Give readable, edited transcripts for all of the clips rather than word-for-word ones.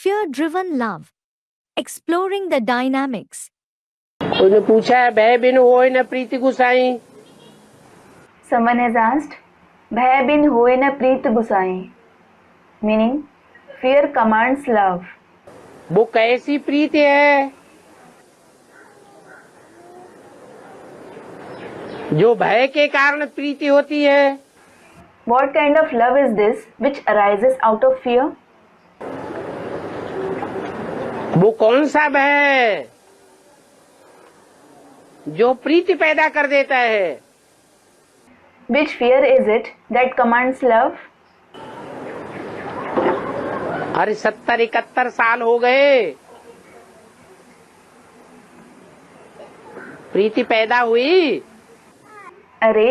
fear-driven love. Exploring the dynamics. उसने पूछा है भय बिन होए न प्रीति गुसाई. Someone has asked, भय बिन होए न प्रीत गुसाई, meaning fear commands love. वो कैसी प्रीति है जो भय के कारण प्रीति होती है? What kind of love is this which arises out of fear? वो कौन सा भय जो प्रीति पैदा कर देता है? Which fear is it that commands love? अरे 70-71 साल हो गए, प्रीति पैदा हुई. अरे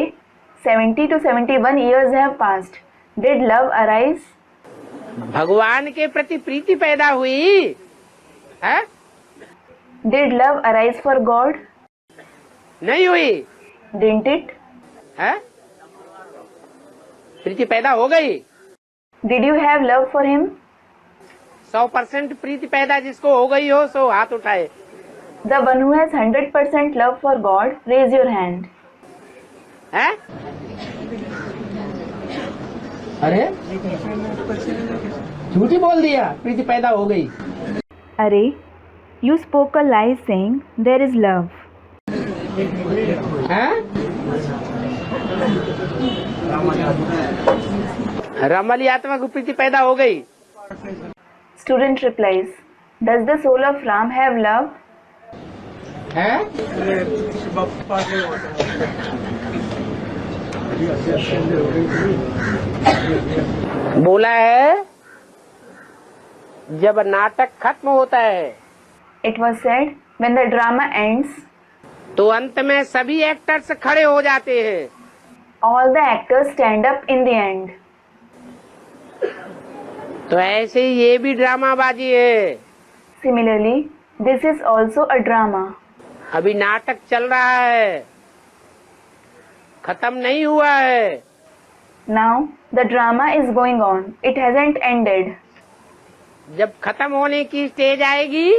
70 to 71 years have passed. Did love arise? भगवान के प्रति प्रीति पैदा हुई है? Did love arise for God? नहीं हुई. Didn't it? है? प्रीति पैदा हो गई. Did you have love for him? 100% प्रीति पैदा जिसको हो गई हो सो हाथ उठाए. The one who has 100% love for God, raise your hand. है? अरे झूठी बोल दिया, प्रीति पैदा हो गई. अरे, you spoke a lie saying there is love. है? रमली आत्मा को प्रीति पैदा हो गई. Student replies, does the soul of Ram have love? है? बोला है जब नाटक खत्म होता है It was said, when the drama ends, तो अंत में सभी एक्टर्स खड़े हो जाते हैं. all the actors stand up in the end. तो ऐसे ही ये भी ड्रामाबाजी है. Similarly, this is also a drama. अभी नाटक चल रहा है, खत्म नहीं हुआ है. Now, the drama is going on. It hasn't ended. जब खत्म होने की स्टेज आएगी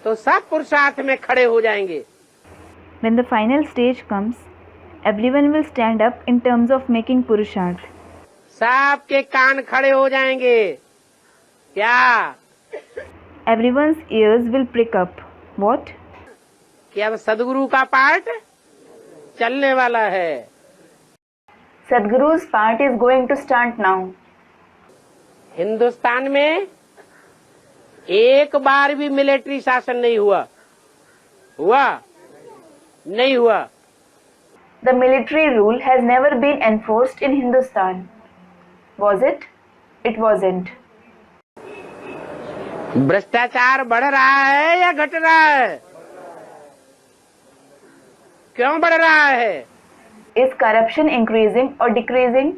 तो सब पुरुषार्थ में खड़े हो जाएंगे. When the final stage comes, everyone will stand up in terms of making Purusharth. सबके कान खड़े हो जाएंगे. क्या? Everyone's ears will prick up. What? कि अब सदगुरु का पार्ट चलने वाला है. Sadhguru's part is going to start now. Hindustan में एक बार भी मिलिट्री शासन नहीं हुआ. हुआ? नहीं हुआ. The military rule has never been enforced in Hindustan. Was it? It wasn't. भ्रष्टाचार बढ़ रहा है या घट रहा है? क्यों बढ़ रहा है? Is corruption increasing or decreasing?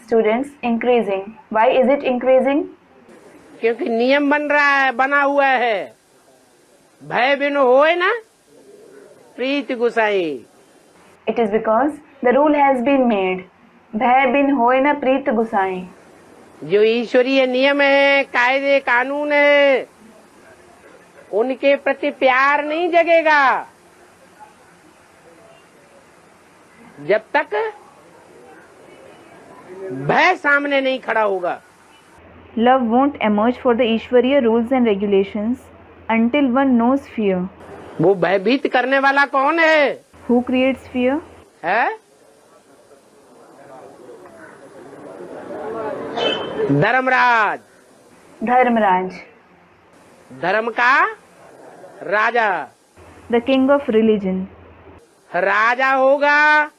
Students, increasing. Why is it increasing? क्योंकि नियम बन रहा है, बना हुआ है. भय बिन होए ना प्रीति गुसाई. It is because the rule has been made. भय बिन होए न प्रीत गुसाई. जो ईश्वरीय नियम है, कायदे कानून है, उनके प्रति प्यार नहीं जगेगा जब तक भय सामने नहीं खड़ा होगा. Love won't emerge for the Ishwariya rules and regulations until one knows fear. वो भयभीत करने वाला कौन है? Who creates fear? है? धर्मराज. Dharmaraj, धर्म का राजा. the king of religion. राजा होगा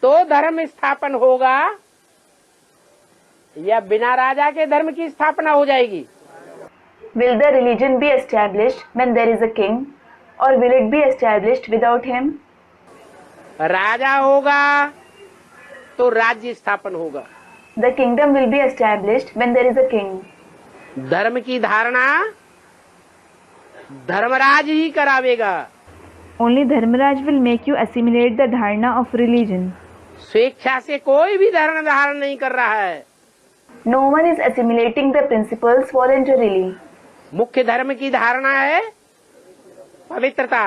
तो धर्म स्थापन होगा या बिना राजा के धर्म की स्थापना हो जाएगी? Will the religion be established when there is a king, or will it be established without him? राजा होगा तो राज्य स्थापन होगा. The kingdom will be established when there is a king. धर्म की धारणा धर्मराज ही करावेगा. Only Dharmaraj will make you assimilate the dharana of religion. स्वेच्छा से कोई भी धर्म धारण नहीं कर रहा है. No one is assimilating the principles voluntarily. मुख्य धर्म की धारणा है पवित्रता।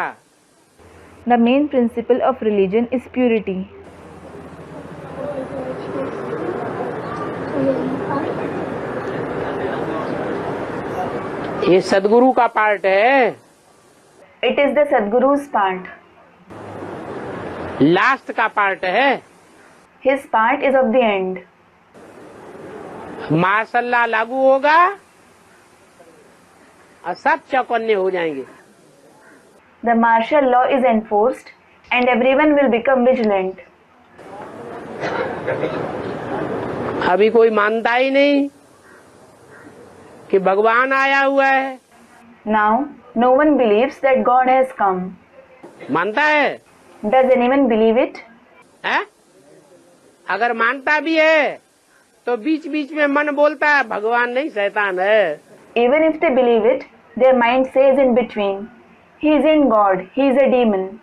The main principle of religion is purity. ये सदगुरु का पार्ट है। It is the Sadguru's part. Last का पार्ट है। His part is of the end. Martial लागू होगा और सब चौकन्ने हो जाएंगे। The martial law is enforced and everyone will become vigilant. अभी कोई मानता ही नहीं कि भगवान आया हुआ है। Now, no one believes that God has come. मानता है? Does anyone believe it? है? अगर मानता भी है तो बीच बीच में मन बोलता है भगवान नहीं शैतान है। Even if they believe it, their mind says in between, He isn't God, He is a demon.